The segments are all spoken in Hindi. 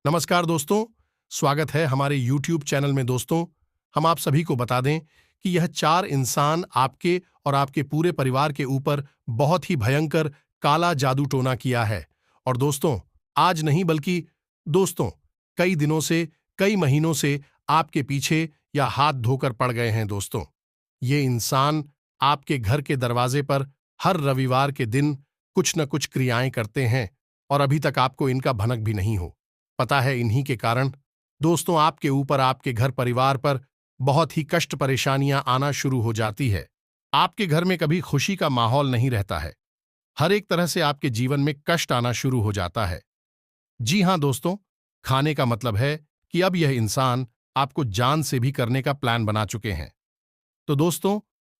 नमस्कार दोस्तों, स्वागत है हमारे YouTube चैनल में। दोस्तों, हम आप सभी को बता दें कि यह 4 इंसान आपके और आपके पूरे परिवार के ऊपर बहुत ही भयंकर काला जादू टोना किया है। और दोस्तों, आज नहीं बल्कि दोस्तों, कई दिनों से, कई महीनों से आपके पीछे या हाथ धोकर पड़ गए हैं। दोस्तों, ये इंसान आपके घर के दरवाजे पर हर रविवार के दिन कुछ न कुछ क्रियाएं करते हैं और अभी तक आपको इनका भनक भी नहीं हो। पता है, इन्हीं के कारण दोस्तों आपके ऊपर, आपके घर परिवार पर बहुत ही कष्ट परेशानियां आना शुरू हो जाती है। आपके घर में कभी खुशी का माहौल नहीं रहता है। हर एक तरह से आपके जीवन में कष्ट आना शुरू हो जाता है। जी हां दोस्तों, खाने का मतलब है कि अब यह इंसान आपको जान से भी करने का प्लान बना चुके हैं। तो दोस्तों,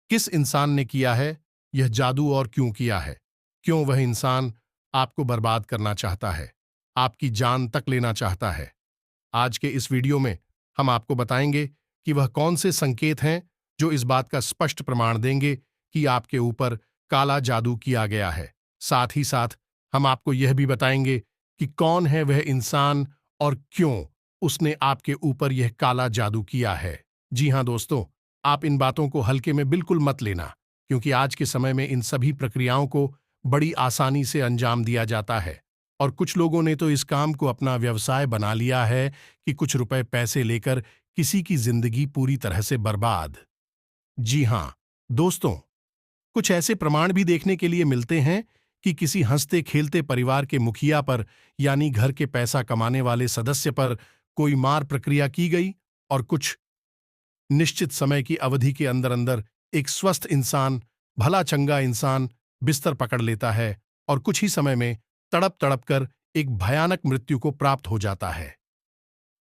किस इंसान ने किया है यह जादू और क्यों किया है? क्यों वह इंसान आपको बर्बाद करना चाहता है, आपकी जान तक लेना चाहता है? आज के इस वीडियो में हम आपको बताएंगे कि वह कौन से संकेत हैं जो इस बात का स्पष्ट प्रमाण देंगे कि आपके ऊपर काला जादू किया गया है। साथ ही साथ हम आपको यह भी बताएंगे कि कौन है वह इंसान और क्यों उसने आपके ऊपर यह काला जादू किया है। जी हां दोस्तों, आप इन बातों को हल्के में बिल्कुल मत लेना, क्योंकि आज के समय में इन सभी प्रक्रियाओं को बड़ी आसानी से अंजाम दिया जाता है और कुछ लोगों ने तो इस काम को अपना व्यवसाय बना लिया है कि कुछ रुपए पैसे लेकर किसी की जिंदगी पूरी तरह से बर्बाद। जी हां दोस्तों, कुछ ऐसे प्रमाण भी देखने के लिए मिलते हैं कि किसी हंसते खेलते परिवार के मुखिया पर, यानी घर के पैसा कमाने वाले सदस्य पर कोई मार प्रक्रिया की गई और कुछ निश्चित समय की अवधि के अंदर अंदर एक स्वस्थ इंसान, भला चंगा इंसान बिस्तर पकड़ लेता है और कुछ ही समय में तड़प तड़प कर एक भयानक मृत्यु को प्राप्त हो जाता है।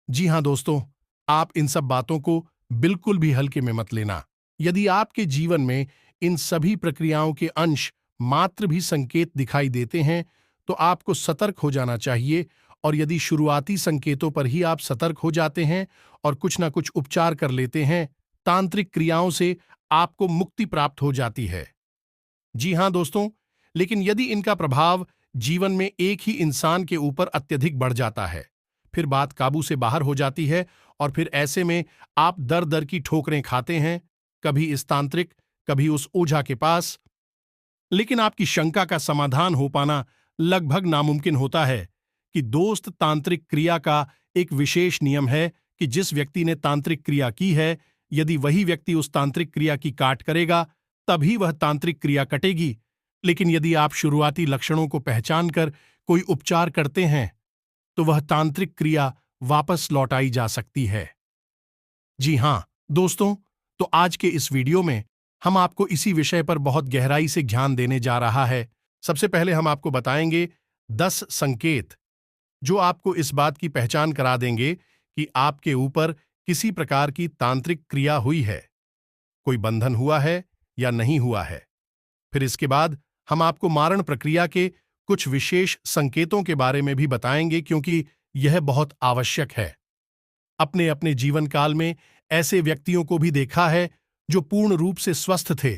जी हां दोस्तों, आप इन सब बातों को बिल्कुल भी हल्के में मत लेना। यदि आपके जीवन में इन सभी प्रक्रियाओं के अंश मात्र भी संकेत दिखाई देते हैं, तो आपको सतर्क हो जाना चाहिए। और यदि शुरुआती संकेतों पर ही आप सतर्क हो जाते हैं और कुछ ना कुछ उपचार कर लेते हैं, तांत्रिक क्रियाओं से आपको मुक्ति प्राप्त हो जाती है। जी हां दोस्तों, लेकिन यदि इनका प्रभाव जीवन में एक ही इंसान के ऊपर अत्यधिक बढ़ जाता है, फिर बात काबू से बाहर हो जाती है और फिर ऐसे में आप दर दर की ठोकरें खाते हैं, कभी इस तांत्रिक, कभी उस ओझा के पास। लेकिन आपकी शंका का समाधान हो पाना लगभग नामुमकिन होता है कि दोस्त, तांत्रिक क्रिया का एक विशेष नियम है कि जिस व्यक्ति ने तांत्रिक क्रिया की है, यदि वही व्यक्ति उस तांत्रिक क्रिया की काट करेगा, तभी वह तांत्रिक क्रिया कटेगी। लेकिन यदि आप शुरुआती लक्षणों को पहचान कर कोई उपचार करते हैं, तो वह तांत्रिक क्रिया वापस लौटाई जा सकती है। जी हां दोस्तों, तो आज के इस वीडियो में हम आपको इसी विषय पर बहुत गहराई से ध्यान देने जा रहा है। सबसे पहले हम आपको बताएंगे 10 संकेत जो आपको इस बात की पहचान करा देंगे कि आपके ऊपर किसी प्रकार की तांत्रिक क्रिया हुई है, कोई बंधन हुआ है या नहीं हुआ है। फिर इसके बाद हम आपको मारण प्रक्रिया के कुछ विशेष संकेतों के बारे में भी बताएंगे, क्योंकि यह बहुत आवश्यक है। अपने अपने जीवन काल में ऐसे व्यक्तियों को भी देखा है जो पूर्ण रूप से स्वस्थ थे।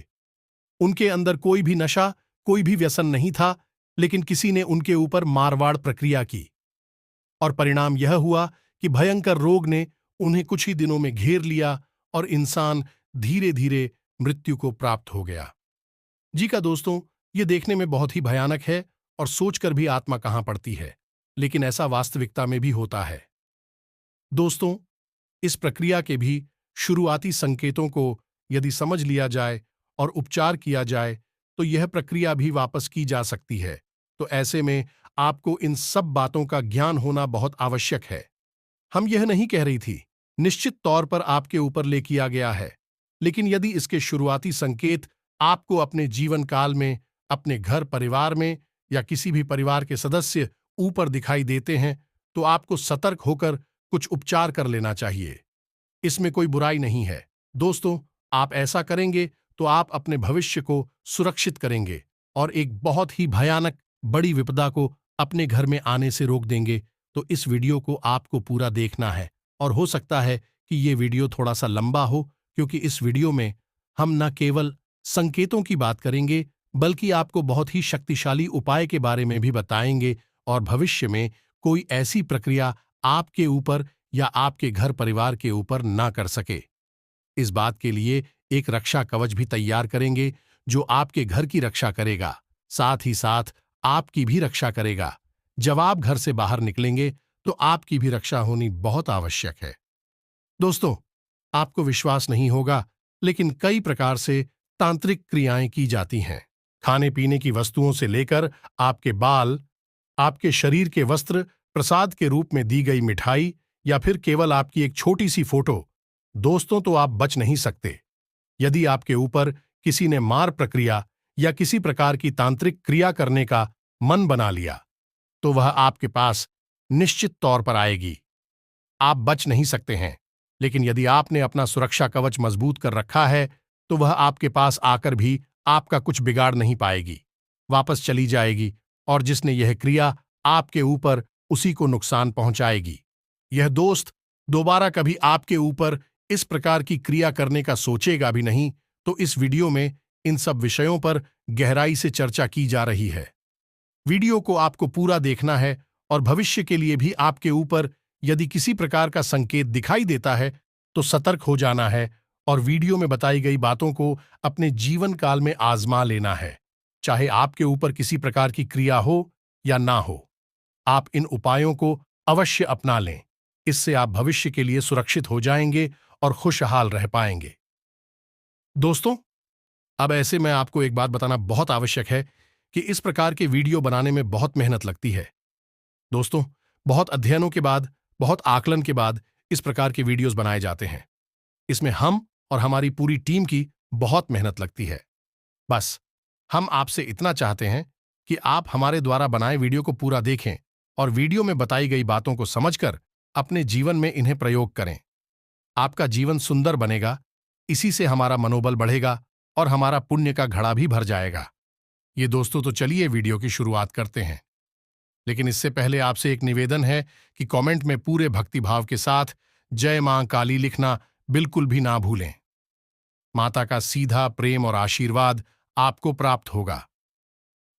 उनके अंदर कोई भी नशा, कोई भी व्यसन नहीं था, लेकिन किसी ने उनके ऊपर मारवाड़ प्रक्रिया की और परिणाम यह हुआ कि भयंकर रोग ने उन्हें कुछ ही दिनों में घेर लिया और इंसान धीरे धीरे मृत्यु को प्राप्त हो गया। जी का दोस्तों, ये देखने में बहुत ही भयानक है और सोचकर भी आत्मा कहां पड़ती है, लेकिन ऐसा वास्तविकता में भी होता है। दोस्तों, इस प्रक्रिया के भी शुरुआती संकेतों को यदि समझ लिया जाए और उपचार किया जाए, तो यह प्रक्रिया भी वापस की जा सकती है। तो ऐसे में आपको इन सब बातों का ज्ञान होना बहुत आवश्यक है। हम यह नहीं कह रही थी, निश्चित तौर पर आपके ऊपर ले किया गया है, लेकिन यदि इसके शुरुआती संकेत आपको अपने जीवन काल में, अपने घर परिवार में या किसी भी परिवार के सदस्य ऊपर दिखाई देते हैं, तो आपको सतर्क होकर कुछ उपचार कर लेना चाहिए। इसमें कोई बुराई नहीं है। दोस्तों, आप ऐसा करेंगे तो आप अपने भविष्य को सुरक्षित करेंगे और एक बहुत ही भयानक बड़ी विपदा को अपने घर में आने से रोक देंगे। तो इस वीडियो को आपको पूरा देखना है और हो सकता है कि ये वीडियो थोड़ा सा लंबा हो, क्योंकि इस वीडियो में हम न केवल संकेतों की बात करेंगे, बल्कि आपको बहुत ही शक्तिशाली उपाय के बारे में भी बताएंगे और भविष्य में कोई ऐसी प्रक्रिया आपके ऊपर या आपके घर परिवार के ऊपर ना कर सके। इस बात के लिए एक रक्षा कवच भी तैयार करेंगे जो आपके घर की रक्षा करेगा, साथ ही साथ आपकी भी रक्षा करेगा। जब आप घर से बाहर निकलेंगे तो आपकी भी रक्षा होनी बहुत आवश्यक है। दोस्तों, आपको विश्वास नहीं होगा, लेकिन कई प्रकार से तांत्रिक क्रियाएं की जाती हैं। खाने पीने की वस्तुओं से लेकर आपके बाल, आपके शरीर के वस्त्र, प्रसाद के रूप में दी गई मिठाई या फिर केवल आपकी एक छोटी सी फोटो, दोस्तों तो आप बच नहीं सकते। यदि आपके ऊपर किसी ने मार प्रक्रिया या किसी प्रकार की तांत्रिक क्रिया करने का मन बना लिया, तो वह आपके पास निश्चित तौर पर आएगी। आप बच नहीं सकते हैं, लेकिन यदि आपने अपना सुरक्षा कवच मजबूत कर रखा है, तो वह आपके पास आकर भी आपका कुछ बिगाड़ नहीं पाएगी, वापस चली जाएगी और जिसने यह क्रिया आपके ऊपर, उसी को नुकसान पहुंचाएगी। यह दोस्त दोबारा कभी आपके ऊपर इस प्रकार की क्रिया करने का सोचेगा भी नहीं। तो इस वीडियो में इन सब विषयों पर गहराई से चर्चा की जा रही है। वीडियो को आपको पूरा देखना है और भविष्य के लिए भी आपके ऊपर यदि किसी प्रकार का संकेत दिखाई देता है तो सतर्क हो जाना है और वीडियो में बताई गई बातों को अपने जीवन काल में आजमा लेना है, चाहे आपके ऊपर किसी प्रकार की क्रिया हो या ना हो। आप इन उपायों को अवश्य अपना लें, इससे आप भविष्य के लिए सुरक्षित हो जाएंगे और खुशहाल रह पाएंगे। दोस्तों, अब ऐसे में आपको एक बात बताना बहुत आवश्यक है कि इस प्रकार के वीडियो बनाने में बहुत मेहनत लगती है। दोस्तों, बहुत अध्ययनों के बाद, बहुत आकलन के बाद इस प्रकार के वीडियोस बनाए जाते हैं। इसमें हम और हमारी पूरी टीम की बहुत मेहनत लगती है। बस हम आपसे इतना चाहते हैं कि आप हमारे द्वारा बनाए वीडियो को पूरा देखें और वीडियो में बताई गई बातों को समझकर अपने जीवन में इन्हें प्रयोग करें। आपका जीवन सुंदर बनेगा, इसी से हमारा मनोबल बढ़ेगा और हमारा पुण्य का घड़ा भी भर जाएगा। ये दोस्तों, तो चलिए वीडियो की शुरुआत करते हैं। लेकिन इससे पहले आपसे एक निवेदन है कि कमेंट में पूरे भक्तिभाव के साथ जय मां काली लिखना बिल्कुल भी ना भूलें। माता का सीधा प्रेम और आशीर्वाद आपको प्राप्त होगा।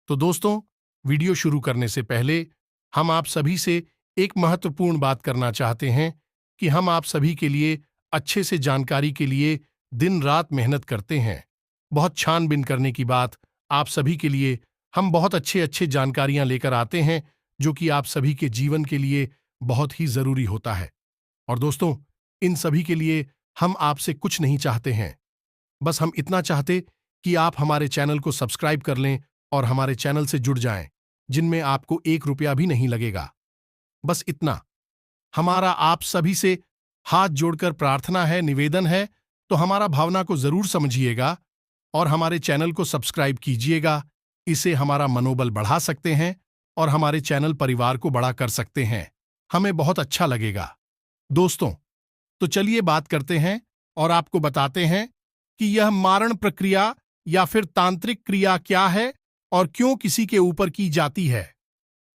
तो दोस्तों, वीडियो शुरू करने से पहले हम आप सभी से एक महत्वपूर्ण बात करना चाहते हैं कि हम आप सभी के लिए अच्छे से जानकारी के लिए दिन रात मेहनत करते हैं। बहुत छानबीन करने की बात, आप सभी के लिए हम बहुत अच्छे जानकारियां लेकर आते हैं जो कि आप सभी के जीवन के लिए बहुत ही जरूरी होता है। और दोस्तों, इन सभी के लिए हम आपसे कुछ नहीं चाहते हैं, बस हम इतना चाहते कि आप हमारे चैनल को सब्सक्राइब कर लें और हमारे चैनल से जुड़ जाएं, जिनमें आपको 1 रुपया भी नहीं लगेगा। बस इतना हमारा आप सभी से हाथ जोड़कर प्रार्थना है, निवेदन है। तो हमारा भावना को जरूर समझिएगा और हमारे चैनल को सब्सक्राइब कीजिएगा। इसे हमारा मनोबल बढ़ा सकते हैं और हमारे चैनल परिवार को बड़ा कर सकते हैं। हमें बहुत अच्छा लगेगा। दोस्तों, तो चलिए बात करते हैं और आपको बताते हैं कि यह मारण प्रक्रिया या फिर तांत्रिक क्रिया क्या है और क्यों किसी के ऊपर की जाती है।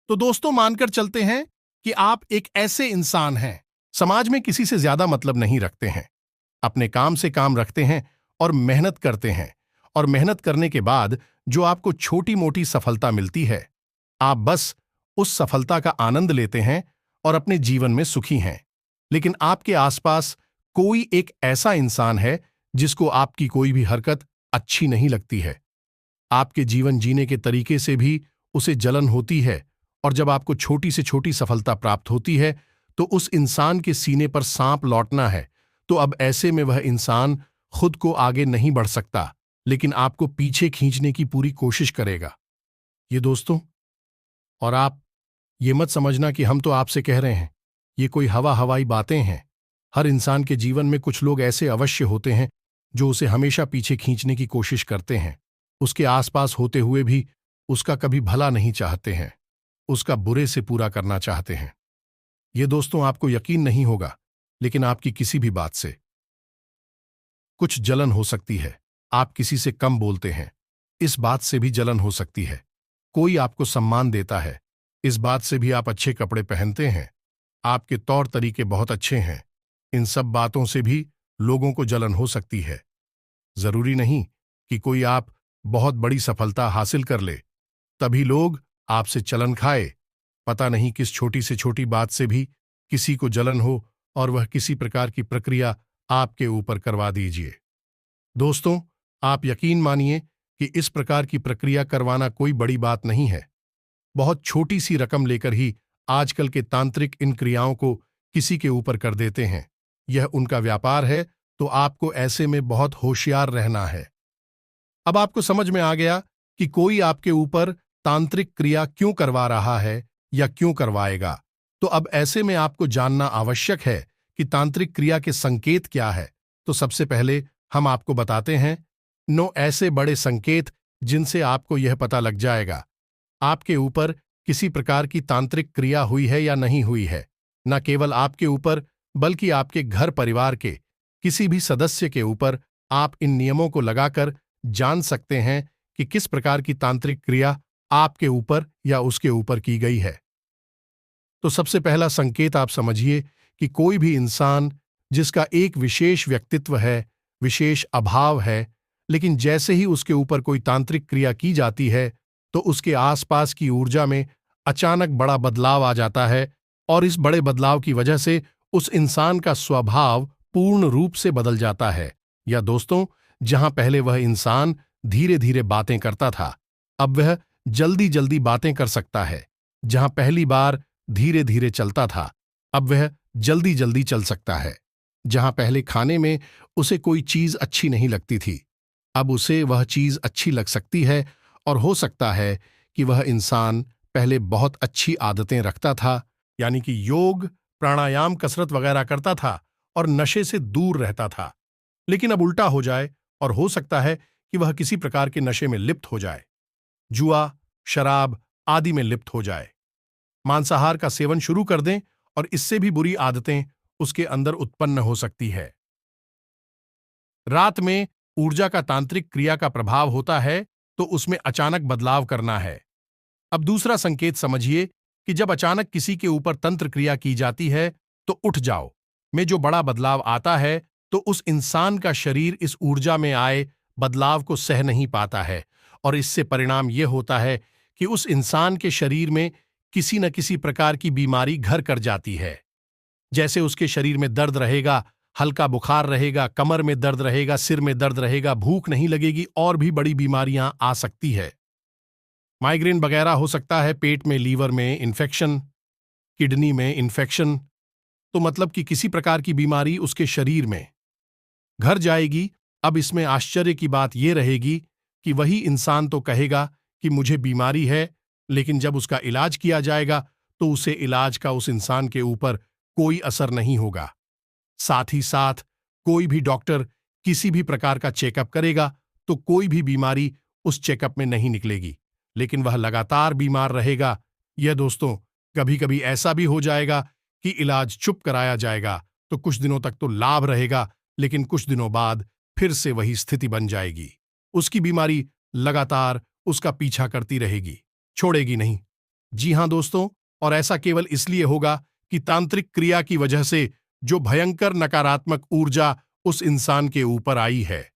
तो दोस्तों, मानकर चलते हैं कि आप एक ऐसे इंसान हैं, समाज में किसी से ज्यादा मतलब नहीं रखते हैं, अपने काम से काम रखते हैं और मेहनत करते हैं। और मेहनत करने के बाद जो आपको छोटी मोटी सफलता मिलती है, आप बस उस सफलता का आनंद लेते हैं और अपने जीवन में सुखी हैं। लेकिन आपके आसपास कोई एक ऐसा इंसान है जिसको आपकी कोई भी हरकत अच्छी नहीं लगती है। आपके जीवन जीने के तरीके से भी उसे जलन होती है और जब आपको छोटी से छोटी सफलता प्राप्त होती है तो उस इंसान के सीने पर सांप लौटना है। तो अब ऐसे में वह इंसान खुद को आगे नहीं बढ़ सकता, लेकिन आपको पीछे खींचने की पूरी कोशिश करेगा। ये दोस्तों, और आप ये मत समझना कि हम तो आपसे कह रहे हैं, ये कोई हवाई बातें हैं। हर इंसान के जीवन में कुछ लोग ऐसे अवश्य होते हैं जो उसे हमेशा पीछे खींचने की कोशिश करते हैं, उसके आसपास होते हुए भी उसका कभी भला नहीं चाहते हैं, उसका बुरे से पूरा करना चाहते हैं। ये दोस्तों, आपको यकीन नहीं होगा, लेकिन आपकी किसी भी बात से कुछ जलन हो सकती है। आप किसी से कम बोलते हैं, इस बात से भी जलन हो सकती है। कोई आपको सम्मान देता है, इस बात से भी आप अच्छे कपड़े पहनते हैं, आपके तौर तरीके बहुत अच्छे हैं, इन सब बातों से भी लोगों को जलन हो सकती है। जरूरी नहीं कि कोई आप बहुत बड़ी सफलता हासिल कर ले तभी लोग आपसे चलन खाए। पता नहीं किस छोटी से छोटी बात से भी किसी को जलन हो और वह किसी प्रकार की प्रक्रिया आपके ऊपर करवा दीजिए। दोस्तों, आप यकीन मानिए कि इस प्रकार की प्रक्रिया करवाना कोई बड़ी बात नहीं है। बहुत छोटी सी रकम लेकर ही आजकल के तांत्रिक इन क्रियाओं को किसी के ऊपर कर देते हैं। यह उनका व्यापार है, तो आपको ऐसे में बहुत होशियार रहना है। अब आपको समझ में आ गया कि कोई आपके ऊपर तांत्रिक क्रिया क्यों करवा रहा है या क्यों करवाएगा। तो अब ऐसे में आपको जानना आवश्यक है कि तांत्रिक क्रिया के संकेत क्या है। तो सबसे पहले हम आपको बताते हैं 9 ऐसे बड़े संकेत जिनसे आपको यह पता लग जाएगा आपके ऊपर किसी प्रकार की तांत्रिक क्रिया हुई है या नहीं हुई है। न केवल आपके ऊपर बल्कि आपके घर परिवार के किसी भी सदस्य के ऊपर आप इन नियमों को लगाकर जान सकते हैं कि किस प्रकार की तांत्रिक क्रिया आपके ऊपर या उसके ऊपर की गई है। तो सबसे पहला संकेत आप समझिए कि कोई भी इंसान जिसका एक विशेष व्यक्तित्व है, विशेष अभाव है, लेकिन जैसे ही उसके ऊपर कोई तांत्रिक क्रिया की जाती है तो उसके आसपास की ऊर्जा में अचानक बड़ा बदलाव आ जाता है और इस बड़े बदलाव की वजह से उस इंसान का स्वभाव पूर्ण रूप से बदल जाता है। या दोस्तों, जहां पहले वह इंसान धीरे धीरे बातें करता था, अब वह जल्दी जल्दी बातें कर सकता है। जहां पहली बार धीरे धीरे चलता था, अब वह जल्दी जल्दी चल सकता है। जहां पहले खाने में उसे कोई चीज अच्छी नहीं लगती थी, अब उसे वह चीज अच्छी लग सकती है। और हो सकता है कि वह इंसान पहले बहुत अच्छी आदतें रखता था, यानी कि योग, प्राणायाम, कसरत वगैरह करता था और नशे से दूर रहता था, लेकिन अब उल्टा हो जाए और हो सकता है कि वह किसी प्रकार के नशे में लिप्त हो जाए, जुआ, शराब आदि में लिप्त हो जाए, मांसाहार का सेवन शुरू कर दें और इससे भी बुरी आदतें उसके अंदर उत्पन्न हो सकती है। रात में ऊर्जा का तांत्रिक क्रिया का प्रभाव होता है तो उसमें अचानक बदलाव करना है। अब दूसरा संकेत समझिए कि जब अचानक किसी के ऊपर तंत्र क्रिया की जाती है तो उठ जाओ में जो बड़ा बदलाव आता है तो उस इंसान का शरीर इस ऊर्जा में आए बदलाव को सह नहीं पाता है और इससे परिणाम यह होता है कि उस इंसान के शरीर में किसी न किसी प्रकार की बीमारी घर कर जाती है। जैसे उसके शरीर में दर्द रहेगा, हल्का बुखार रहेगा, कमर में दर्द रहेगा, सिर में दर्द रहेगा, भूख नहीं लगेगी और भी बड़ी बीमारियां आ सकती है। माइग्रेन वगैरह हो सकता है, पेट में, लीवर में इन्फेक्शन, किडनी में इन्फेक्शन, तो मतलब कि किसी प्रकार की बीमारी उसके शरीर में घर जाएगी। अब इसमें आश्चर्य की बात यह रहेगी कि वही इंसान तो कहेगा कि मुझे बीमारी है, लेकिन जब उसका इलाज किया जाएगा तो उसे इलाज का उस इंसान के ऊपर कोई असर नहीं होगा। साथ ही साथ कोई भी डॉक्टर किसी भी प्रकार का चेकअप करेगा तो कोई भी बीमारी उस चेकअप में नहीं निकलेगी, लेकिन वह लगातार बीमार रहेगा। यह दोस्तों, कभी कभी ऐसा भी हो जाएगा कि इलाज चुप कराया जाएगा तो कुछ दिनों तक तो लाभ रहेगा, लेकिन कुछ दिनों बाद फिर से वही स्थिति बन जाएगी। उसकी बीमारी लगातार उसका पीछा करती रहेगी, छोड़ेगी नहीं। जी हां दोस्तों, और ऐसा केवल इसलिए होगा कि तांत्रिक क्रिया की वजह से जो भयंकर नकारात्मक ऊर्जा उस इंसान के ऊपर आई है,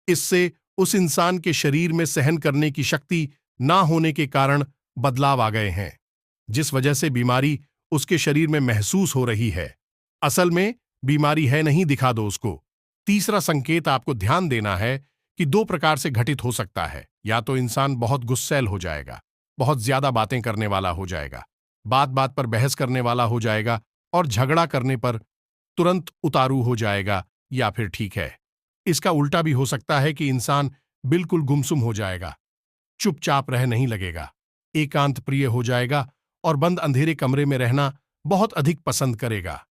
इससे उस इंसान के शरीर में सहन करने की शक्ति ना होने के कारण बदलाव आ गए हैं, जिस वजह से बीमारी उसके शरीर में महसूस हो रही है। असल में बीमारी है नहीं, दिखा दो उसको। तीसरा संकेत आपको ध्यान देना है कि 2 प्रकार से घटित हो सकता है। या तो इंसान बहुत गुस्सैल हो जाएगा, बहुत ज्यादा बातें करने वाला हो जाएगा, बात बात पर बहस करने वाला हो जाएगा और झगड़ा करने पर तुरंत उतारू हो जाएगा। या फिर ठीक है, इसका उल्टा भी हो सकता है कि इंसान बिल्कुल गुमसुम हो जाएगा, चुपचाप रह नहीं लगेगा, एकांत प्रिय हो जाएगा और बंद अंधेरे कमरे में रहना बहुत अधिक पसंद करेगा।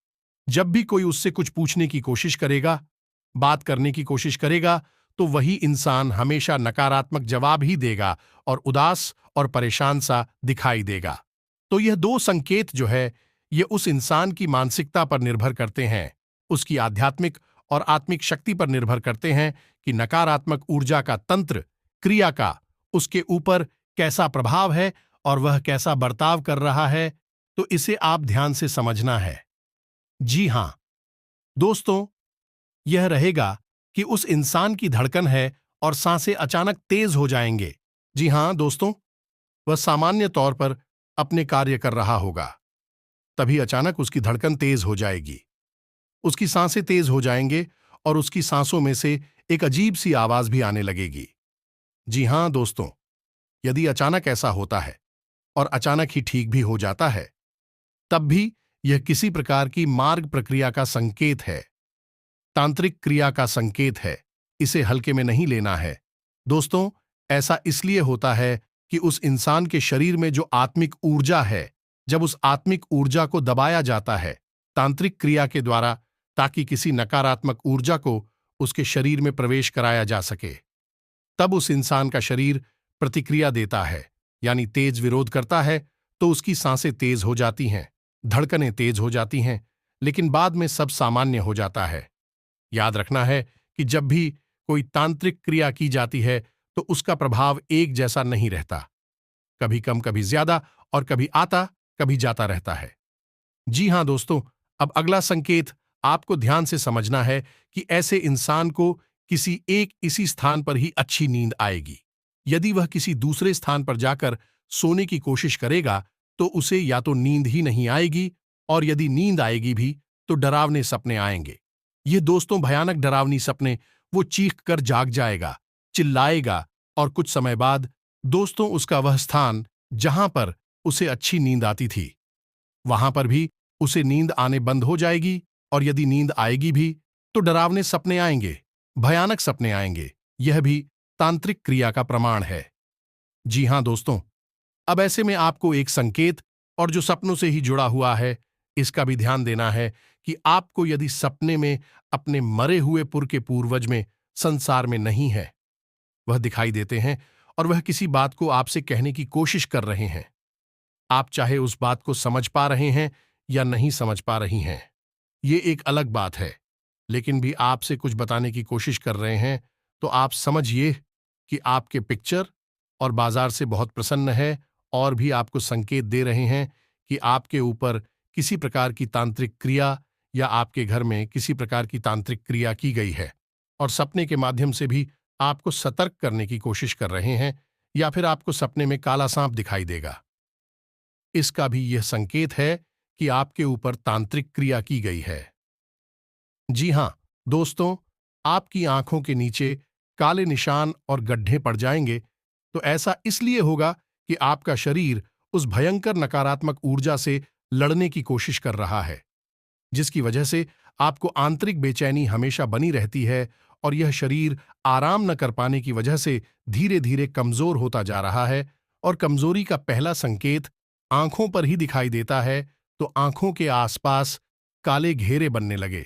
जब भी कोई उससे कुछ पूछने की कोशिश करेगा, बात करने की कोशिश करेगा, तो वही इंसान हमेशा नकारात्मक जवाब ही देगा और उदास और परेशान सा दिखाई देगा। तो यह 2 संकेत जो है, ये उस इंसान की मानसिकता पर निर्भर करते हैं, उसकी आध्यात्मिक और आत्मिक शक्ति पर निर्भर करते हैं कि नकारात्मक ऊर्जा का तंत्र क्रिया का उसके ऊपर कैसा प्रभाव है और वह कैसा बर्ताव कर रहा है। तो इसे आप ध्यान से समझना है। जी हां दोस्तों, यह रहेगा कि उस इंसान की धड़कन है और सांसें अचानक तेज हो जाएंगे। जी हां दोस्तों, वह सामान्य तौर पर अपने कार्य कर रहा होगा, तभी अचानक उसकी धड़कन तेज हो जाएगी, उसकी सांसें तेज हो जाएंगे और उसकी सांसों में से एक अजीब सी आवाज भी आने लगेगी। जी हां दोस्तों, यदि अचानक ऐसा होता है और अचानक ही ठीक भी हो जाता है, तब भी यह किसी प्रकार की मार्ग प्रक्रिया का संकेत है, तांत्रिक क्रिया का संकेत है। इसे हल्के में नहीं लेना है। दोस्तों, ऐसा इसलिए होता है कि उस इंसान के शरीर में जो आत्मिक ऊर्जा है, जब उस आत्मिक ऊर्जा को दबाया जाता है तांत्रिक क्रिया के द्वारा, ताकि किसी नकारात्मक ऊर्जा को उसके शरीर में प्रवेश कराया जा सके, तब उस इंसान का शरीर प्रतिक्रिया देता है, यानी तेज विरोध करता है। तो उसकी सांसें तेज हो जाती हैं, धड़कनें तेज हो जाती हैं, लेकिन बाद में सब सामान्य हो जाता है। याद रखना है कि जब भी कोई तांत्रिक क्रिया की जाती है तो उसका प्रभाव एक जैसा नहीं रहता, कभी कम कभी ज्यादा, और कभी आता कभी जाता रहता है। जी हां दोस्तों, अब अगला संकेत आपको ध्यान से समझना है कि ऐसे इंसान को किसी एक इसी स्थान पर ही अच्छी नींद आएगी। यदि वह किसी दूसरे स्थान पर जाकर सोने की कोशिश करेगा तो उसे या तो नींद ही नहीं आएगी, और यदि नींद आएगी भी तो डरावने सपने आएंगे। ये दोस्तों भयानक डरावनी सपने, वो चीख कर जाग जाएगा, चिल्लाएगा, और कुछ समय बाद दोस्तों उसका वह स्थान जहां पर उसे अच्छी नींद आती थी, वहां पर भी उसे नींद आने बंद हो जाएगी। और यदि नींद आएगी भी तो डरावने सपने आएंगे, भयानक सपने आएंगे। यह भी तांत्रिक क्रिया का प्रमाण है। जी हां दोस्तों, अब ऐसे में आपको एक संकेत, और जो सपनों से ही जुड़ा हुआ है, इसका भी ध्यान देना है कि आपको यदि सपने में अपने मरे हुए पुर के पूर्वज में संसार में नहीं है, वह दिखाई देते हैं और वह किसी बात को आपसे कहने की कोशिश कर रहे हैं, आप चाहे उस बात को समझ पा रहे हैं या नहीं समझ पा रही हैं, ये एक अलग बात है, लेकिन भी आपसे कुछ बताने की कोशिश कर रहे हैं, तो आप समझिए कि आपके पिक्चर और बाजार से बहुत प्रसन्न है, और भी आपको संकेत दे रहे हैं कि आपके ऊपर किसी प्रकार की तांत्रिक क्रिया या आपके घर में किसी प्रकार की तांत्रिक क्रिया की गई है, और सपने के माध्यम से भी आपको सतर्क करने की कोशिश कर रहे हैं, या फिर आपको सपने में काला सांप दिखाई देगा। इसका भी यह संकेत है कि आपके ऊपर तांत्रिक क्रिया की गई है। जी हां दोस्तों, आपकी आंखों के नीचे काले निशान और गड्ढे पड़ जाएंगे, तो ऐसा इसलिए होगा कि आपका शरीर उस भयंकर नकारात्मक ऊर्जा से लड़ने की कोशिश कर रहा है, जिसकी वजह से आपको आंतरिक बेचैनी हमेशा बनी रहती है, और यह शरीर आराम न कर पाने की वजह से धीरे धीरे कमजोर होता जा रहा है। और कमजोरी का पहला संकेत आंखों पर ही दिखाई देता है, तो आंखों के आसपास काले घेरे बनने लगे,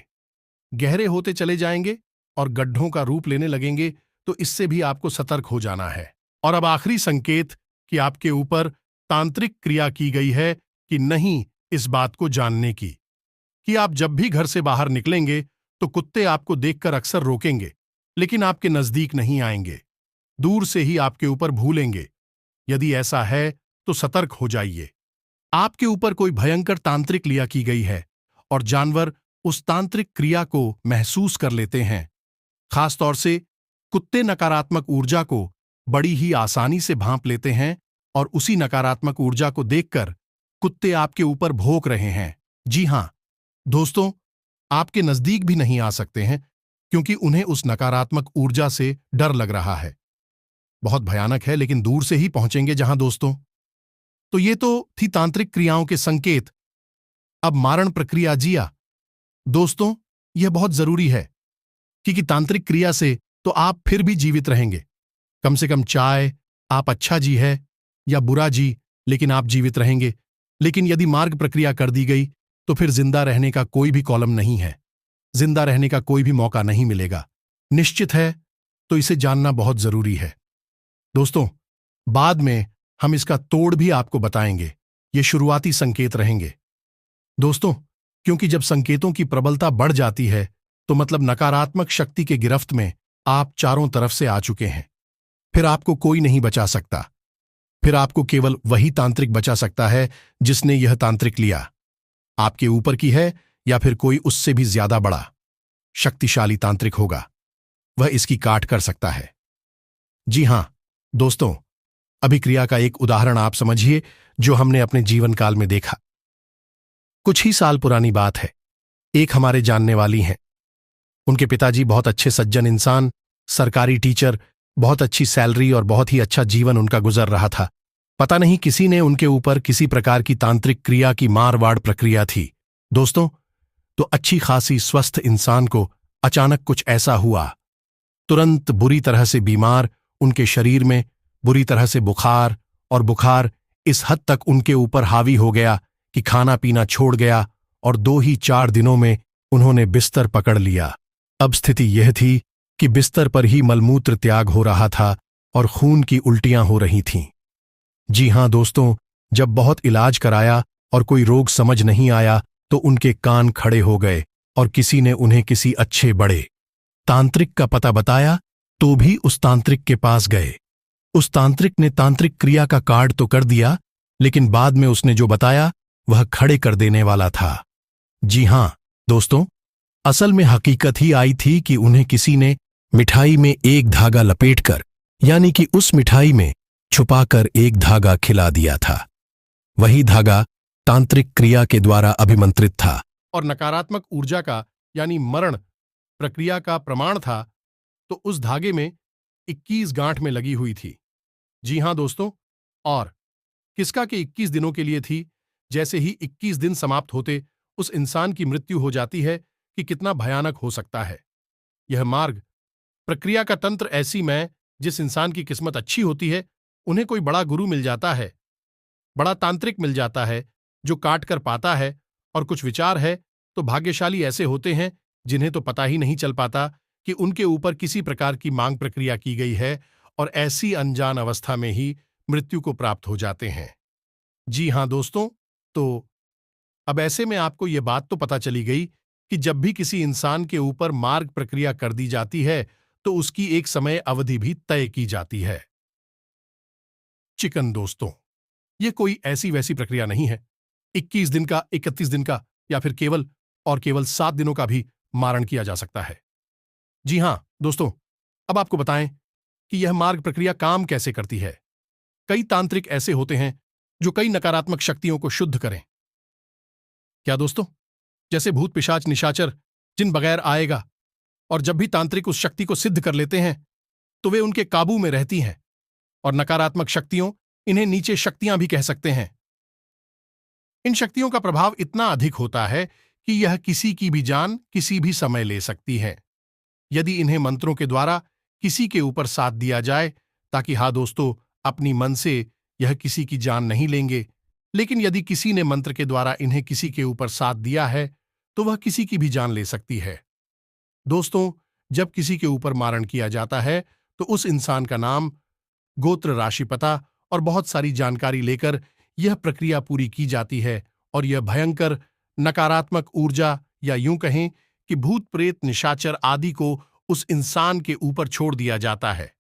गहरे होते चले जाएंगे और गड्ढों का रूप लेने लगेंगे, तो इससे भी आपको सतर्क हो जाना है। और अब आखिरी संकेत कि आपके ऊपर तांत्रिक क्रिया की गई है कि नहीं, इस बात को जानने की कि आप जब भी घर से बाहर निकलेंगे तो कुत्ते आपको देखकर अक्सर रोकेंगे, लेकिन आपके नजदीक नहीं आएंगे, दूर से ही आपके ऊपर भूलेंगे। यदि ऐसा है तो सतर्क हो जाइए। आपके ऊपर कोई भयंकर तांत्रिक क्रिया की गई है, और जानवर उस तांत्रिक क्रिया को महसूस कर लेते हैं। खासतौर से कुत्ते नकारात्मक ऊर्जा को बड़ी ही आसानी से भांप लेते हैं, और उसी नकारात्मक ऊर्जा को देखकर कुत्ते आपके ऊपर भौंक रहे हैं। जी हां दोस्तों, आपके नजदीक भी नहीं आ सकते हैं, क्योंकि उन्हें उस नकारात्मक ऊर्जा से डर लग रहा है। बहुत भयानक है, लेकिन दूर से ही पहुंचेंगे जहां दोस्तों। तो ये तो थी तांत्रिक क्रियाओं के संकेत। अब मारण प्रक्रिया जिया दोस्तों, यह बहुत जरूरी है, क्योंकि तांत्रिक क्रिया से तो आप फिर भी जीवित रहेंगे। कम से कम चाहे आप अच्छा जी है या बुरा जी, लेकिन आप जीवित रहेंगे। लेकिन यदि मार्ग प्रक्रिया कर दी गई तो फिर जिंदा रहने का कोई भी कॉलम नहीं है, जिंदा रहने का कोई भी मौका नहीं मिलेगा। निश्चित है, तो इसे जानना बहुत जरूरी है दोस्तों। बाद में हम इसका तोड़ भी आपको बताएंगे, ये शुरुआती संकेत रहेंगे दोस्तों, क्योंकि जब संकेतों की प्रबलता बढ़ जाती है तो मतलब नकारात्मक शक्ति के गिरफ्त में आप चारों तरफ से आ चुके हैं। फिर आपको कोई नहीं बचा सकता, फिर आपको केवल वही तांत्रिक बचा सकता है जिसने यह तांत्रिक लिया, आपके ऊपर की है या फिर कोई उससे भी ज्यादा बड़ा शक्तिशाली तांत्रिक होगा, वह इसकी काट कर सकता है। जी हां दोस्तों, अभिक्रिया का एक उदाहरण आप समझिए जो हमने अपने जीवन काल में देखा। कुछ ही साल पुरानी बात है। एक हमारे जानने वाली हैं। उनके पिताजी बहुत अच्छे सज्जन इंसान, सरकारी टीचर, बहुत अच्छी सैलरी और बहुत ही अच्छा जीवन उनका गुजर रहा था। पता नहीं किसी ने उनके ऊपर किसी प्रकार की तांत्रिक क्रिया की मारवाड़ प्रक्रिया थी। दोस्तों, तो अच्छी खासी स्वस्थ इंसान को अचानक कुछ ऐसा हुआ। तुरंत बुरी तरह से बीमार, उनके शरीर में बुरी तरह से बुखार, और बुखार इस हद तक उनके ऊपर हावी हो गया कि खाना पीना छोड़ गया और 2 ही 4 दिनों में उन्होंने बिस्तर पकड़ लिया। अब स्थिति यह थी कि बिस्तर पर ही मलमूत्र त्याग हो रहा था और खून की उल्टियां हो रही थीं। जी हां दोस्तों, जब बहुत इलाज कराया और कोई रोग समझ नहीं आया तो उनके कान खड़े हो गए और किसी ने उन्हें किसी अच्छे बड़े तांत्रिक का पता बताया तो भी उस तांत्रिक के पास गए। उस तांत्रिक ने तांत्रिक क्रिया का कार्ड तो कर दिया, लेकिन बाद में उसने जो बताया वह खड़े कर देने वाला था। जी हां दोस्तों, असल में हकीकत ही आई थी कि उन्हें किसी ने मिठाई में एक धागा लपेटकर, यानी कि उस मिठाई में छुपाकर एक धागा खिला दिया था। वही धागा तांत्रिक क्रिया के द्वारा अभिमंत्रित था और नकारात्मक ऊर्जा का यानी मरण प्रक्रिया का प्रमाण था। तो उस धागे में 21 गांठ में लगी हुई थी। जी हां दोस्तों, और किसका के 21 दिनों के लिए थी। जैसे ही 21 दिन समाप्त होते उस इंसान की मृत्यु हो जाती है कि कितना भयानक हो सकता है यह मार्ग प्रक्रिया का तंत्र। ऐसी में जिस इंसान की किस्मत अच्छी होती है उन्हें कोई बड़ा गुरु मिल जाता है, बड़ा तांत्रिक मिल जाता है जो काट कर पाता है। और कुछ विचार है तो भाग्यशाली ऐसे होते हैं जिन्हें तो पता ही नहीं चल पाता कि उनके ऊपर किसी प्रकार की मांग प्रक्रिया की गई है और ऐसी अनजान अवस्था में ही मृत्यु को प्राप्त हो जाते हैं। जी हां दोस्तों, तो अब ऐसे में आपको यह बात तो पता चली गई कि जब भी किसी इंसान के ऊपर मार्ग प्रक्रिया कर दी जाती है तो उसकी एक समय अवधि भी तय की जाती है। चिकन दोस्तों, यह कोई ऐसी वैसी प्रक्रिया नहीं है। 21 दिन का, 31 दिन का या फिर केवल 7 दिनों का भी मारण किया जा सकता है। जी हां दोस्तों, अब आपको बताएं कि यह मार्ग प्रक्रिया काम कैसे करती है। कई तांत्रिक ऐसे होते हैं जो कई नकारात्मक शक्तियों को शुद्ध करें। क्या दोस्तों? जैसे भूत पिशाच निशाचर जिन बगैर आएगा, और जब भी तांत्रिक उस शक्ति को सिद्ध कर लेते हैं तो वे उनके काबू में रहती हैं। और नकारात्मक शक्तियों, इन्हें नीचे शक्तियां भी कह सकते हैं। इन शक्तियों का प्रभाव इतना अधिक होता है कि यह किसी की भी जान किसी भी समय ले सकती है यदि इन्हें मंत्रों के द्वारा किसी के ऊपर साथ दिया जाए। ताकि हाँ दोस्तों, अपनी मन से यह किसी की जान नहीं लेंगे, लेकिन यदि किसी ने मंत्र के द्वारा इन्हें किसी के ऊपर साथ दिया है तो वह किसी की भी जान ले सकती है। दोस्तों, जब किसी के ऊपर मारण किया जाता है तो उस इंसान का नाम, गोत्र, राशि, पता और बहुत सारी जानकारी लेकर यह प्रक्रिया पूरी की जाती है और यह भयंकर नकारात्मक ऊर्जा, या यूं कहें कि भूत प्रेत निशाचर आदि को उस इंसान के ऊपर छोड़ दिया जाता है।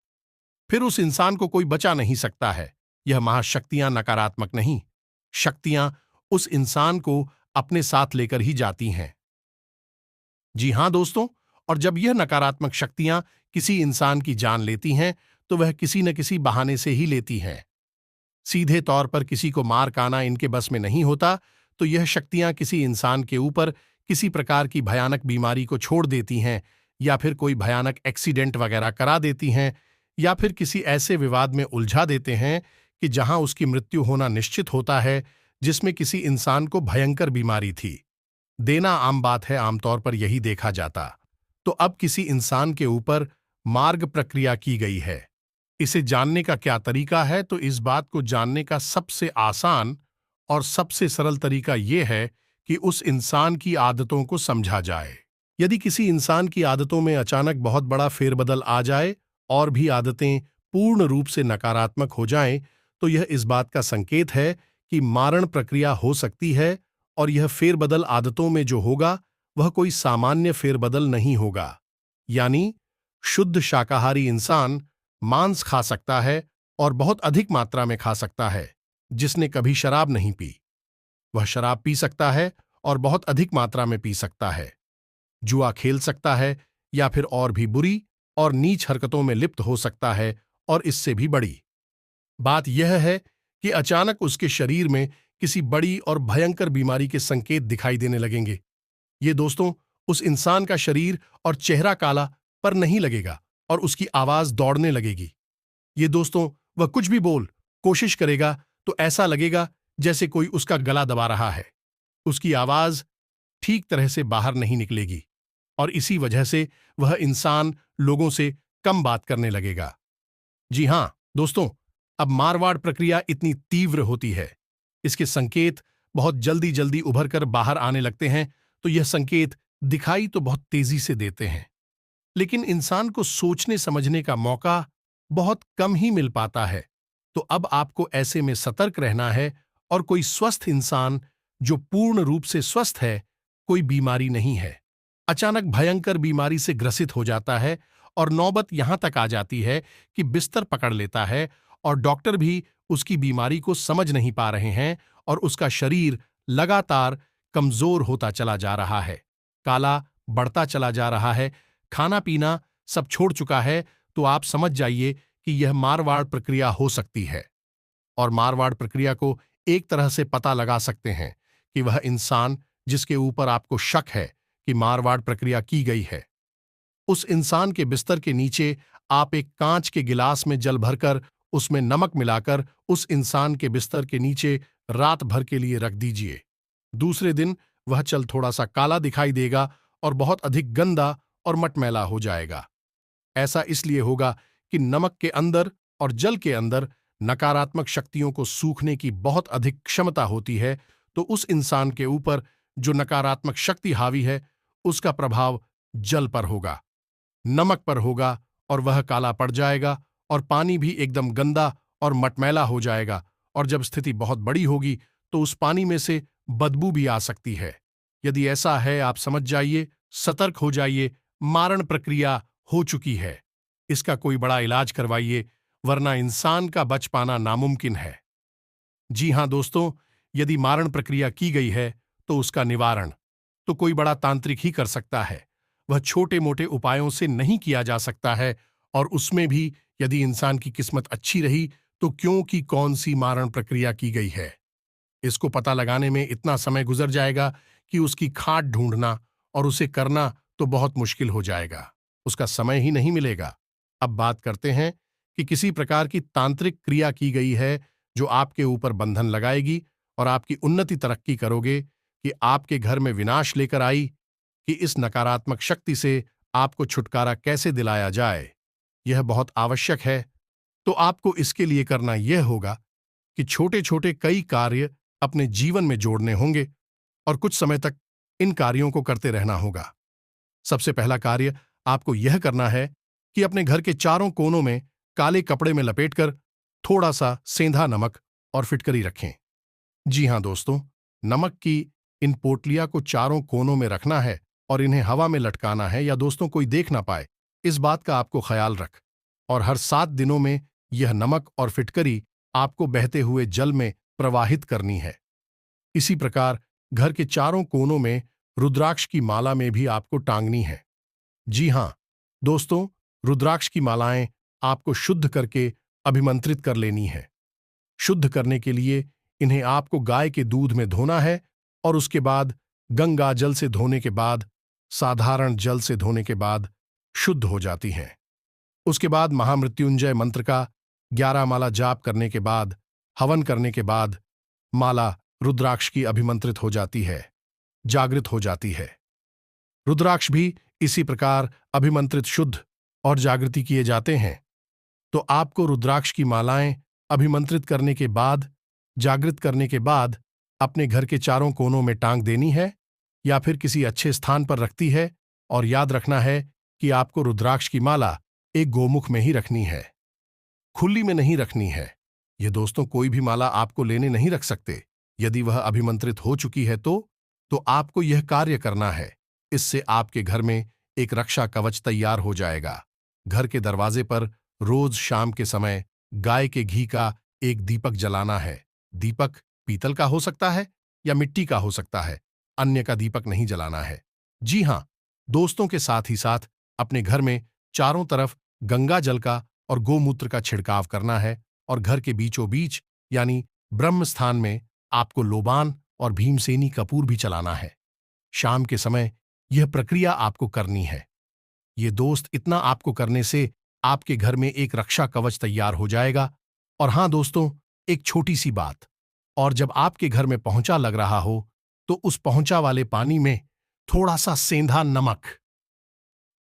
फिर उस इंसान को कोई बचा नहीं सकता है। यह महाशक्तियां नकारात्मक नहीं, शक्तियां उस इंसान को अपने साथ लेकर ही जाती हैं। जी हां दोस्तों, और जब यह नकारात्मक शक्तियां किसी इंसान की जान लेती हैं तो वह किसी न किसी बहाने से ही लेती हैं। सीधे तौर पर किसी को मार काना इनके बस में नहीं होता, तो यह शक्तियां किसी इंसान के ऊपर किसी प्रकार की भयानक बीमारी को छोड़ देती हैं, या फिर कोई भयानक एक्सीडेंट वगैरह करा देती हैं, या फिर किसी ऐसे विवाद में उलझा देते हैं कि जहां उसकी मृत्यु होना निश्चित होता है, जिसमें किसी इंसान को भयंकर बीमारी थी। देना आम बात है, आमतौर पर यही देखा जाता। तो अब किसी इंसान के ऊपर मार्ग प्रक्रिया की गई है। इसे जानने का क्या तरीका है? तो इस बात को जानने का सबसे आसान और सबसे सरल तरीका यह है कि उस इंसान की आदतों को समझा जाए। यदि किसी इंसान की आदतों में अचानक बहुत बड़ा फेरबदल आ जाए और भी आदतें पूर्ण रूप से नकारात्मक हो जाएं, तो यह इस बात का संकेत है कि मारण प्रक्रिया हो सकती है। और यह फेरबदल आदतों में जो होगा वह कोई सामान्य फेरबदल नहीं होगा। यानी शुद्ध शाकाहारी इंसान मांस खा सकता है और बहुत अधिक मात्रा में खा सकता है। जिसने कभी शराब नहीं पी वह शराब पी सकता है और बहुत अधिक मात्रा में पी सकता है। जुआ खेल सकता है या फिर और भी बुरी और नीच हरकतों में लिप्त हो सकता है। और इससे भी बड़ी बात यह है कि अचानक उसके शरीर में किसी बड़ी और भयंकर बीमारी के संकेत दिखाई देने लगेंगे। ये दोस्तों, उस इंसान का शरीर और चेहरा काला पर नहीं लगेगा और उसकी आवाज दौड़ने लगेगी। ये दोस्तों, वह कुछ भी कोशिश करेगा तो ऐसा लगेगा जैसे कोई उसका गला दबा रहा है। उसकी आवाज ठीक तरह से बाहर नहीं निकलेगी और इसी वजह से वह इंसान लोगों से कम बात करने लगेगा। जी हां दोस्तों, अब मारवाड़ प्रक्रिया इतनी तीव्र होती है, इसके संकेत बहुत जल्दी जल्दी उभर कर बाहर आने लगते हैं। तो यह संकेत दिखाई तो बहुत तेजी से देते हैं, लेकिन इंसान को सोचने समझने का मौका बहुत कम ही मिल पाता है। तो अब आपको ऐसे में सतर्क रहना है और कोई स्वस्थ इंसान जो पूर्ण रूप से स्वस्थ है, कोई बीमारी नहीं है, अचानक भयंकर बीमारी से ग्रसित हो जाता है और नौबत यहां तक आ जाती है कि बिस्तर पकड़ लेता है और डॉक्टर भी उसकी बीमारी को समझ नहीं पा रहे हैं और उसका शरीर लगातार कमजोर होता चला जा रहा है, काला बढ़ता चला जा रहा है, खाना पीना सब छोड़ चुका है। तो आप समझ जाइए कि यह मारवाड़ प्रक्रिया हो सकती है। और मारवाड़ प्रक्रिया को एक तरह से पता लगा सकते हैं कि वह इंसान जिसके ऊपर आपको शक है कि मारवाड़ प्रक्रिया की गई है, उस इंसान के बिस्तर के नीचे आप एक कांच के गिलास में जल भरकर उसमें नमक मिलाकर उस इंसान के बिस्तर के नीचे रात भर के लिए रख दीजिए। दूसरे दिन वह जल थोड़ा सा काला दिखाई देगा और बहुत अधिक गंदा और मटमैला हो जाएगा। ऐसा इसलिए होगा कि नमक के अंदर और जल के अंदर नकारात्मक शक्तियों को सूखने की बहुत अधिक क्षमता होती है। तो उस इंसान के ऊपर जो नकारात्मक शक्ति हावी है, उसका प्रभाव जल पर होगा, नमक पर होगा और वह काला पड़ जाएगा और पानी भी एकदम गंदा और मटमैला हो जाएगा। और जब स्थिति बहुत बड़ी होगी तो उस पानी में से बदबू भी आ सकती है। यदि ऐसा है, आप समझ जाइए, सतर्क हो जाइए, मारण प्रक्रिया हो चुकी है। इसका कोई बड़ा इलाज करवाइए, वरना इंसान का बच पाना नामुमकिन है। जी हां दोस्तों, यदि मारण प्रक्रिया की गई है तो उसका निवारण तो कोई बड़ा तांत्रिक ही कर सकता है। वह छोटे मोटे उपायों से नहीं किया जा सकता है। और उसमें भी यदि इंसान की किस्मत अच्छी रही तो क्यों की कौन सी मारण प्रक्रिया की गई है, इसको पता लगाने में इतना समय गुजर जाएगा कि उसकी खाट ढूंढना और उसे करना तो बहुत मुश्किल हो जाएगा, उसका समय ही नहीं मिलेगा। अब बात करते हैं कि किसी प्रकार की तांत्रिक क्रिया की गई है जो आपके ऊपर बंधन लगाएगी और आपकी उन्नति तरक्की करोगे, कि आपके घर में विनाश लेकर आई, कि इस नकारात्मक शक्ति से आपको छुटकारा कैसे दिलाया जाए, यह बहुत आवश्यक है। तो आपको इसके लिए करना यह होगा कि छोटे छोटे कई कार्य अपने जीवन में जोड़ने होंगे और कुछ समय तक इन कार्यों को करते रहना होगा। सबसे पहला कार्य आपको यह करना है कि अपने घर के चारों कोनों में काले कपड़े में लपेटकर थोड़ा सा सेंधा नमक और फिटकरी रखें। जी हां दोस्तों, नमक की इन पोटलियां को चारों कोनों में रखना है और इन्हें हवा में लटकाना है या दोस्तों कोई देख ना पाए, इस बात का आपको ख्याल रख। और हर 7 दिनों में यह नमक और फिटकरी आपको बहते हुए जल में प्रवाहित करनी है। इसी प्रकार घर के चारों कोनों में रुद्राक्ष की माला में भी आपको टांगनी है। जी हां दोस्तों, रुद्राक्ष की मालाएं आपको शुद्ध करके अभिमंत्रित कर लेनी है। शुद्ध करने के लिए इन्हें आपको गाय के दूध में धोना है और उसके बाद गंगा जल से धोने के बाद, साधारण जल से धोने के बाद शुद्ध हो जाती हैं। उसके बाद महामृत्युंजय मंत्र का 11 माला जाप करने के बाद, हवन करने के बाद माला रुद्राक्ष की अभिमंत्रित हो जाती है, जागृत हो जाती है। रुद्राक्ष भी इसी प्रकार अभिमंत्रित, शुद्ध और जागृति किए जाते हैं। तो आपको रुद्राक्ष की मालाएं अभिमंत्रित करने के बाद, जागृत करने के बाद अपने घर के चारों कोनों में टांग देनी है या फिर किसी अच्छे स्थान पर रखती है। और याद रखना है कि आपको रुद्राक्ष की माला एक गोमुख में ही रखनी है, खुली में नहीं रखनी है। ये दोस्तों, कोई भी माला आपको लेने नहीं रख सकते। यदि वह अभिमंत्रित हो चुकी है तो आपको यह कार्य करना है। इससे आपके घर में एक रक्षा कवच तैयार हो जाएगा। घर के दरवाजे पर रोज शाम के समय गाय के घी का एक दीपक जलाना है। दीपक पीतल का हो सकता है या मिट्टी का हो सकता है, अन्य का दीपक नहीं जलाना है। जी हां दोस्तों, के साथ ही साथ अपने घर में चारों तरफ गंगा जल का और गोमूत्र का छिड़काव करना है और घर के बीचों बीच यानी ब्रह्म स्थान में आपको लोबान और भीमसेनी कपूर भी चलाना है। शाम के समय यह प्रक्रिया आपको करनी है। ये दोस्त इतना आपको करने से आपके घर में एक रक्षा कवच तैयार हो जाएगा। और हां दोस्तों, एक छोटी सी बात, और जब आपके घर में पोंछा लग रहा हो तो उस पोंछा वाले पानी में थोड़ा सा सेंधा नमक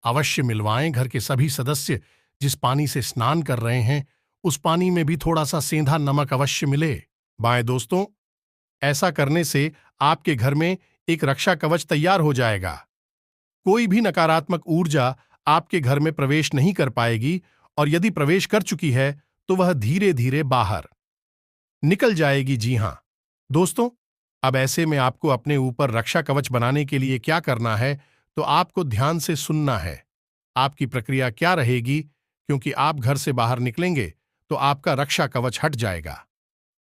अवश्य मिलवाएं। घर के सभी सदस्य जिस पानी से स्नान कर रहे हैं उस पानी में भी थोड़ा सा सेंधा नमक अवश्य मिले। बाएं दोस्तों, ऐसा करने से आपके घर में एक रक्षा कवच तैयार हो जाएगा। कोई भी नकारात्मक ऊर्जा आपके घर में प्रवेश नहीं कर पाएगी, और यदि प्रवेश कर चुकी है तो वह धीरे धीरे बाहर निकल जाएगी। जी हां दोस्तों, अब ऐसे में आपको अपने ऊपर रक्षा कवच बनाने के लिए क्या करना है, तो आपको ध्यान से सुनना है। आपकी प्रक्रिया क्या रहेगी, क्योंकि आप घर से बाहर निकलेंगे तो आपका रक्षा कवच हट जाएगा।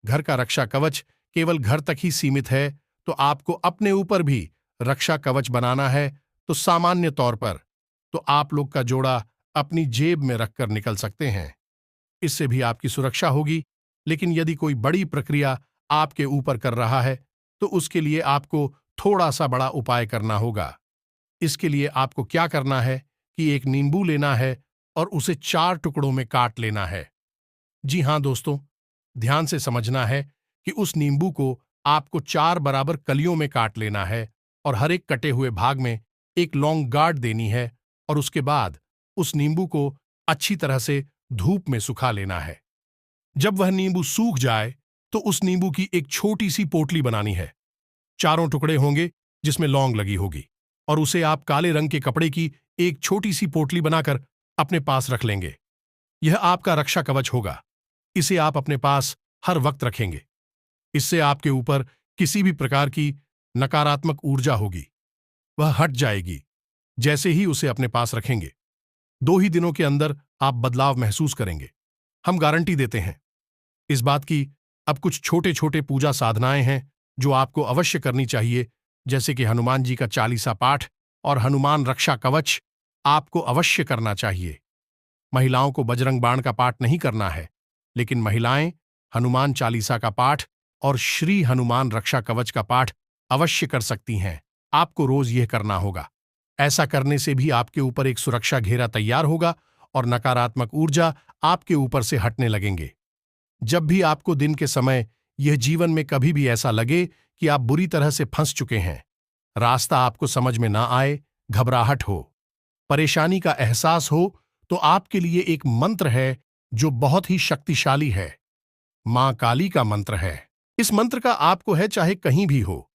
घर का रक्षा कवच केवल घर तक ही सीमित है, तो आपको अपने ऊपर भी रक्षा कवच बनाना है। तो सामान्य तौर पर तो आप लोग का जोड़ा अपनी जेब में रखकर निकल सकते हैं, इससे भी आपकी सुरक्षा होगी। लेकिन यदि कोई बड़ी प्रक्रिया आपके ऊपर कर रहा है तो उसके लिए आपको थोड़ा सा बड़ा उपाय करना होगा। इसके लिए आपको क्या करना है कि एक नींबू लेना है और उसे 4 टुकड़ों में काट लेना है। जी हां दोस्तों, ध्यान से समझना है कि उस नींबू को आपको 4 बराबर कलियों में काट लेना है और हर एक कटे हुए भाग में एक लॉन्ग गार्ड देनी है, और उसके बाद उस नींबू को अच्छी तरह से धूप में सुखा लेना है। जब वह नींबू सूख जाए तो उस नींबू की एक छोटी सी पोटली बनानी है। 4 टुकड़े होंगे जिसमें लौंग लगी होगी, और उसे आप काले रंग के कपड़े की एक छोटी सी पोटली बनाकर अपने पास रख लेंगे। यह आपका रक्षा कवच होगा। इसे आप अपने पास हर वक्त रखेंगे। इससे आपके ऊपर किसी भी प्रकार की नकारात्मक ऊर्जा होगी वह हट जाएगी जैसे ही उसे अपने पास रखेंगे। 2 ही दिनों के अंदर आप बदलाव महसूस करेंगे, हम गारंटी देते हैं। इस बात की अब कुछ छोटे छोटे पूजा साधनाएं हैं जो आपको अवश्य करनी चाहिए, जैसे कि हनुमान जी का 40 पाठ और हनुमान रक्षा कवच आपको अवश्य करना चाहिए। महिलाओं को बजरंग बाण का पाठ नहीं करना है, लेकिन महिलाएं हनुमान 40 का पाठ और श्री हनुमान रक्षा कवच का पाठ अवश्य कर सकती हैं। आपको रोज यह करना होगा। ऐसा करने से भी आपके ऊपर एक सुरक्षा घेरा तैयार होगा और नकारात्मक ऊर्जा आपके ऊपर से हटने लगेंगे। जब भी आपको दिन के समय यह जीवन में कभी भी ऐसा लगे कि आप बुरी तरह से फंस चुके हैं, रास्ता आपको समझ में ना आए, घबराहट हो, परेशानी का एहसास हो, तो आपके लिए एक मंत्र है जो बहुत ही शक्तिशाली है। मां काली का मंत्र है। इस मंत्र का आपको है चाहे कहीं भी हो,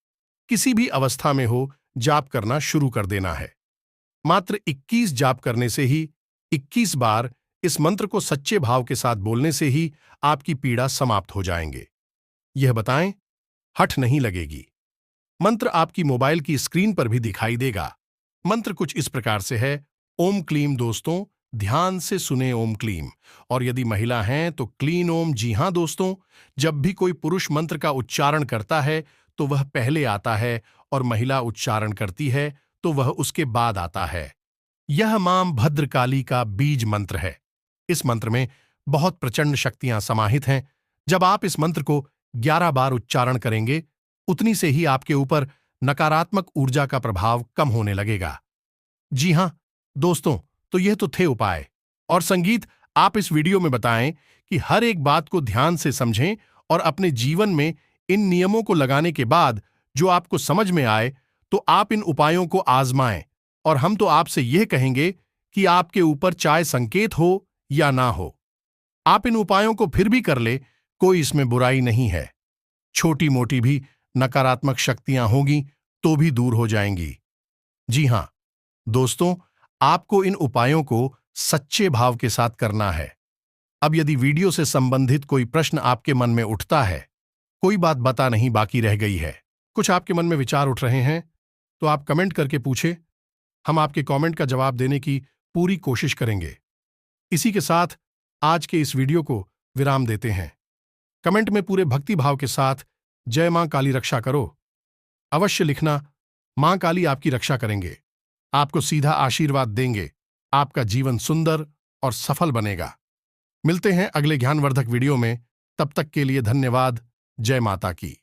किसी भी अवस्था में हो, जाप करना शुरू कर देना है। मात्र 21 जाप करने से ही, 21 बार इस मंत्र को सच्चे भाव के साथ बोलने से ही आपकी पीड़ा समाप्त हो जाएंगे। यह बताएं, हठ नहीं लगेगी। मंत्र आपकी मोबाइल की स्क्रीन पर भी दिखाई देगा। मंत्र कुछ इस प्रकार से है। ओम क्लीम। दोस्तों ध्यान से सुने ओम क्लीम। और यदि महिला हैं तो क्लीन ओम। जी हां दोस्तों, जब भी कोई पुरुष मंत्र का उच्चारण करता है तो वह पहले आता है, और महिला उच्चारण करती है तो वह उसके बाद आता है। यह मां भद्रकाली का बीज मंत्र है। इस मंत्र में बहुत प्रचंड शक्तियां समाहित हैं। जब आप इस मंत्र को 11 बार उच्चारण करेंगे, उतनी से ही आपके ऊपर नकारात्मक ऊर्जा का प्रभाव कम होने लगेगा। जी हां दोस्तों, तो यह तो थे उपाय और संगीत। आप इस वीडियो में बताएं कि हर एक बात को ध्यान से समझें और अपने जीवन में इन नियमों को लगाने के बाद जो आपको समझ में आए तो आप इन उपायों को आजमाएं। और हम तो आपसे यह कहेंगे कि आपके ऊपर चाहे संकेत हो या ना हो, आप इन उपायों को फिर भी कर ले, कोई इसमें बुराई नहीं है। छोटी मोटी भी नकारात्मक शक्तियां होंगी तो भी दूर हो जाएंगी। जी हां दोस्तों, आपको इन उपायों को सच्चे भाव के साथ करना है। अब यदि वीडियो से संबंधित कोई प्रश्न आपके मन में उठता है, कोई बात बता नहीं बाकी रह गई है, कुछ आपके मन में विचार उठ रहे हैं, तो आप कमेंट करके पूछे। हम आपके कमेंट का जवाब देने की पूरी कोशिश करेंगे। इसी के साथ आज के इस वीडियो को विराम देते हैं। कमेंट में पूरे भक्ति भाव के साथ जय मां काली रक्षा करो अवश्य लिखना। मां काली आपकी रक्षा करेंगे, आपको सीधा आशीर्वाद देंगे, आपका जीवन सुंदर और सफल बनेगा। मिलते हैं अगले ज्ञानवर्धक वीडियो में। तब तक के लिए धन्यवाद। जय माता की।